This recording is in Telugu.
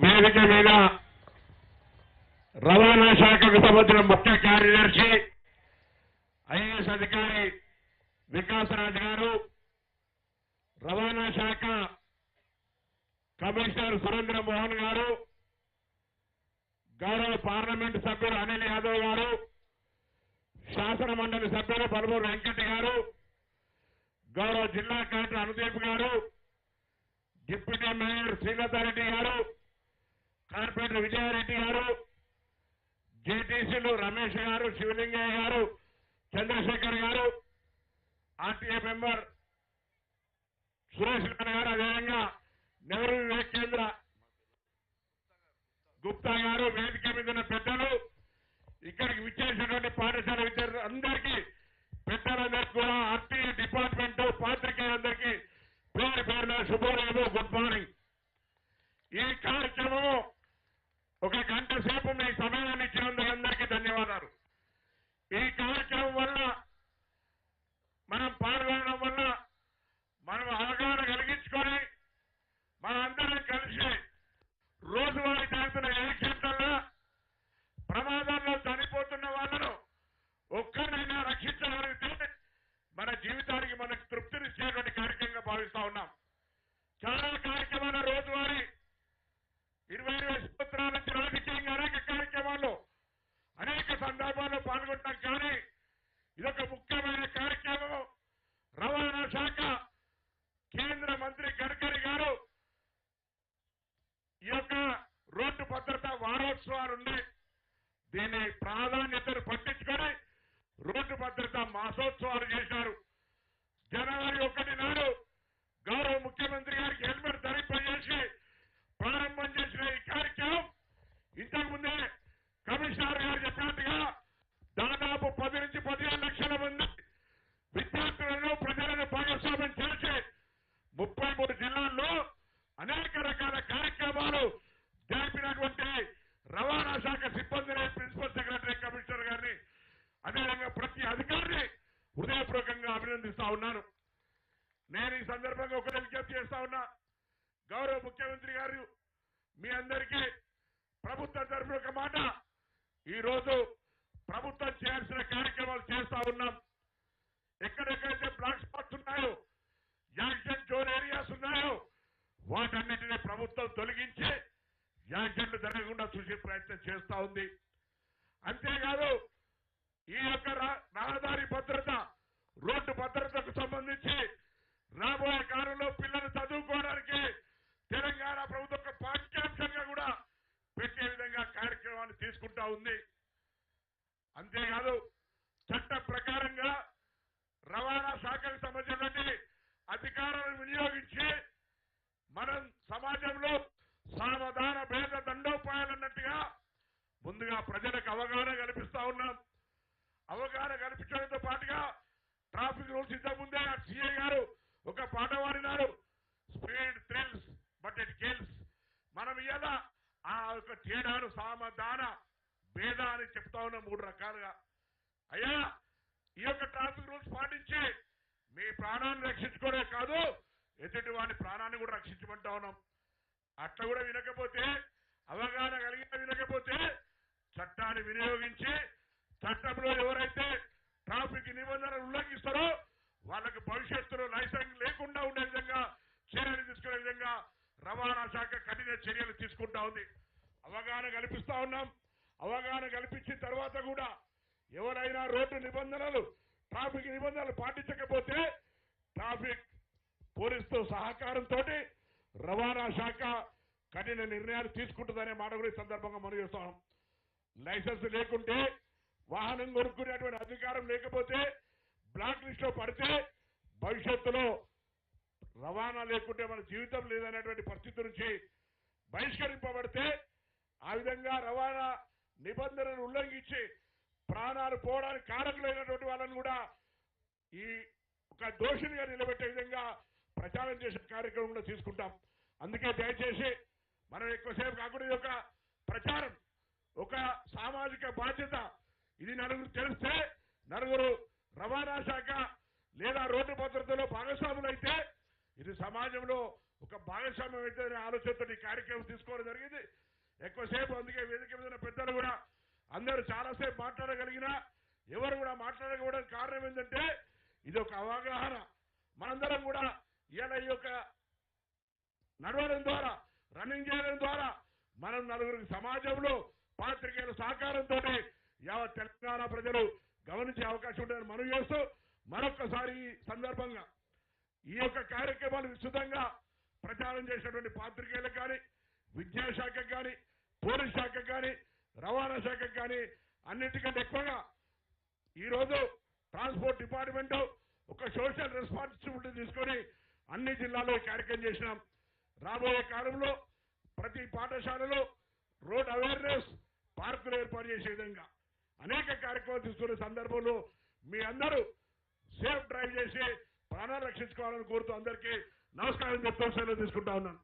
వేదిక మీద రవాణా శాఖకు సంబంధించిన ముఖ్య కార్యదర్శి ఐఏఎస్ అధికారి వికాసరాజ్ గారు, రవాణా శాఖ కమిషనర్ సురేంద్ర మోహన్ గారు, గౌరవ పార్లమెంటు సభ్యులు అనిల్ యాదవ్ గారు, శాసన మండలి సభ్యులు పలువురు వెంకట గారు, గౌరవ జిల్లా కలెక్టర్ అనుదీప్ గారు, డిప్యూటీ మేయర్ శ్రీలతారెడ్డి గారు, కార్పొరేటర్ విజయారెడ్డి గారు, జేటీసీలు రమేష్ గారు, శివలింగయ్య గారు, చంద్రశేఖర్ గారు, ఆర్టీఏ మెంబర్ సురేష్ గారు, అదేవిధంగా నెహ్రూ వివేక్ కేంద్ర గుప్తా గారు, వేదిక మీద ఉన్న పెద్దలు, ఇక్కడికి విచ్చేసినటువంటి పాఠశాల విద్యార్థులు అందరికీ, పెద్దలందరికీ కూడా ఆర్టీఏ డిపార్ట్మెంట్ పాత్రికేయులందరికీ పేరు పేరున శుభోదయం, గుడ్ మార్నింగ్. ఈ కార్యక్రమం ఒక గంట సేపు మీ సమయాన్ని ఇచ్చినందుకు అందరికీ ధన్యవాదాలు. ఈ కార్యక్రమం వల్ల మనం పాల్గొనడం వల్ల మనం అవగాహన కలిగించుకొని మనందరం కలిసి రోజువారీ జరుగుతున్న యాక్సిడెంట్లలో ప్రమాదాల్లో చనిపోతున్న వాళ్ళను ఒక్కరినైనా రక్షించగలిగితే మన జీవితానికి మనకు తృప్తినిచ్చేటువంటి కార్యక్రమంగా భావిస్తా ఉన్నాం. చాలా కార్యక్రమాల రోజువారీ 20 సంవత్సరాల నుంచి రాజకీయంగా అనేక కార్యక్రమాల్లో అనేక సందర్భాల్లో పాల్గొంటాం. కానీ ఇదొక ముఖ్యమైన కార్యక్రమం. రవాణా శాఖ కేంద్ర మంత్రి గడ్కరీ గారు ఈ యొక్క రోడ్డు భద్రతా వారోత్సవాలుండి దీని ప్రాధాన్యతను పట్టించుకొని రోడ్డు భద్రతా మాసోత్సవాలు చేశారు. జనవరి 1 నాడు గౌరవ ముఖ్యమంత్రి గారికి హెల్మెట్ ధరింపజేసి ప్రారంభం చేసిన ఈ కార్యక్రమం ఇంతకుముందే కమిషనర్ గారు చెప్పినట్టుగా దాదాపు 10 నుంచి 15 లక్షల మంది విద్యార్థులను ప్రజలను భాగస్వామ్యం చేసి 33 జిల్లాల్లో అనేక రకాల కార్యక్రమాలు జరిపినటువంటి రవాణా శాఖ సిబ్బందిని, ప్రిన్సిపల్ సెక్రటరీ, కమిషనర్ గారిని, అదేవిధంగా ప్రతి అధికారిని హృదయపూర్వకంగా అభినందిస్తా ఉన్నాను. నేను ఈ సందర్భంగా ఒకటి విజ్ఞప్తి చేస్తా ఉన్నా. గౌరవ ముఖ్యమంత్రి గారు మీ అందరికీ ప్రభుత్వం తరఫున ఒక మాట, ఈరోజు ప్రభుత్వం చేయాల్సిన కార్యక్రమాలు చేస్తా ఉన్నాం. ఎక్కడెక్కడైతే బ్లాక్ స్పాట్స్ ఉన్నాయో, యాక్సిడెంట్ జోన్ ఏరియాస్ ఉన్నాయో వాటన్నిటినీ ప్రభుత్వం తొలగించి యాక్సిడెంట్లు జరగకుండా చూసే ప్రయత్నం చేస్తా ఉంది. అంతేకాదు ఈ యొక్క రహదారి భద్రత, రోడ్డు భద్రతకు సంబంధించి రాబోయే కాలంలో పిల్లలు చదువుకోవడానికి తెలంగాణ ప్రభుత్వం పాఠ్యాంశంగా కూడా పెట్టే విధంగా కార్యక్రమాన్ని తీసుకుంటా ఉంది. అంతేకాదు చట్ట ప్రకారంగా రవాణా శాఖకు సంబంధించినటువంటి అధికారాలను వినియోగించి మనం సమాజంలో సావధాన భేద దండోపాయాలన్నట్టుగా ముందుగా ప్రజలకు అవగాహన కల్పిస్తా ఉన్నాం. అవగాహన కల్పించడంతో పాటుగా ట్రాఫిక్ రూల్స్ ఇంతకుముందే సిఐ గారు ఒక పాట వాడినారు, speed thrills but it kills. మనం ఇలా ఆ యొక్క తేడాను సామధాన భేద అని చెప్తా ఉన్నాం 3 రకాలుగా. అయ్యా ఈ యొక్క ట్రాఫిక్ రూల్స్ పాటించి మీ ప్రాణాన్ని రక్షించుకోవడే కాదు, ఎదుటి వాడి ప్రాణాన్ని కూడా రక్షించమంటా ఉన్నాం. అట్లా కూడా వినకపోతే, అవగాహన కలిగిన వినకపోతే చట్టాన్ని వినియోగించి చట్టంలో ఎవరైతే ట్రాఫిక్ నిబంధనలు ఉల్లంఘిస్తారో వాళ్ళకు భవిష్యత్తులో లైసెన్స్ లేకుండా ఉండే విధంగా చర్యలు తీసుకునే విధంగా రవాణా శాఖ కఠిన చర్యలు తీసుకుంటా ఉంది. అవగాహన కల్పిస్తా ఉన్నాం. అవగాహన కల్పించిన తర్వాత కూడా ఎవరైనా రోడ్డు నిబంధనలు, ట్రాఫిక్ నిబంధనలు పాటించకపోతే ట్రాఫిక్ పోలీసుతో సహకారంతో రవాణా శాఖ కఠిన నిర్ణయాలు తీసుకుంటుందనే మాట కూడా ఈ సందర్భంగా మనం చేస్తాం. లైసెన్స్ లేకుంటే, వాహనం కొనుక్కునేటువంటి అధికారం లేకపోతే, బ్లాక్ లిస్ట్ లో పడితే భవిష్యత్తులో రవాణా లేకుంటే మన జీవితం లేదనేటువంటి పరిస్థితి నుంచి బహిష్కరింపబడితే ఆ విధంగా రవాణా నిబంధనలు ఉల్లంఘించి ప్రాణాలు పోవడానికి కారకులైనటువంటి వాళ్ళని కూడా ఈ ఒక దోషినిగా నిలబెట్టే విధంగా ప్రచారం చేసే కార్యక్రమం కూడా తీసుకుంటాం. అందుకే దయచేసి మనం ఎక్కువసేపు కాకుండా ఇది ఒక ప్రచారం, ఒక సామాజిక బాధ్యత. ఇది నలుగురు తెలిస్తే, నలుగురు రవాణా శాఖ లేదా రోడ్డు భద్రతలో భాగస్వాములైతే ఇది సమాజంలో ఒక భాగస్వామ్యం అయితే ఆలోచనతో ఈ కార్యక్రమం తీసుకోవడం జరిగింది. ఎక్కువసేపు అందుకే వేదిక మీద ఉన్న పెద్దలు కూడా అందరూ చాలాసేపు మాట్లాడగలిగినా ఎవరు కూడా మాట్లాడకపోవడానికి కారణం ఏంటంటే ఇది ఒక అవగాహన. మనందరం కూడా ఇలా ఈ యొక్క నడవడం ద్వారా రన్నింగ్ చేయడం ద్వారా మనం నలుగురికి సమాజంలో పాత్రికేయుల సహకారంతో యావత్ తెలంగాణ ప్రజలు గమనించే అవకాశం ఉంటుందని మనవి చేస్తూ మరొక్కసారి ఈ సందర్భంగా ఈ యొక్క కార్యక్రమాలు విస్తృతంగా ప్రచారం చేసినటువంటి పాత్రికేయులకు కానీ విద్యాశాఖకు కానీ పోలీస్ శాఖకు కానీ రవాణా శాఖకు కానీ అన్నిటికంటే ఎక్కువగా ఈరోజు ట్రాన్స్పోర్ట్ డిపార్ట్మెంట్ ఒక సోషల్ రెస్పాన్సిబిలిటీ తీసుకొని అన్ని జిల్లాల్లో ఈ కార్యక్రమం చేసినాం. రాబోయే కాలంలో ప్రతి పాఠశాలలో రోడ్ అవేర్నెస్ పార్కులు ఏర్పాటు చేసే విధంగా అనేక కార్యక్రమాలు తీసుకునే సందర్భంలో మీ అందరూ సేఫ్ డ్రైవ్ చేసి ప్రాణాలు రక్షించుకోవాలని కోరుతూ అందరికీ నమస్కారం చెప్తూ సెలవు తీసుకుంటా ఉన్నాను.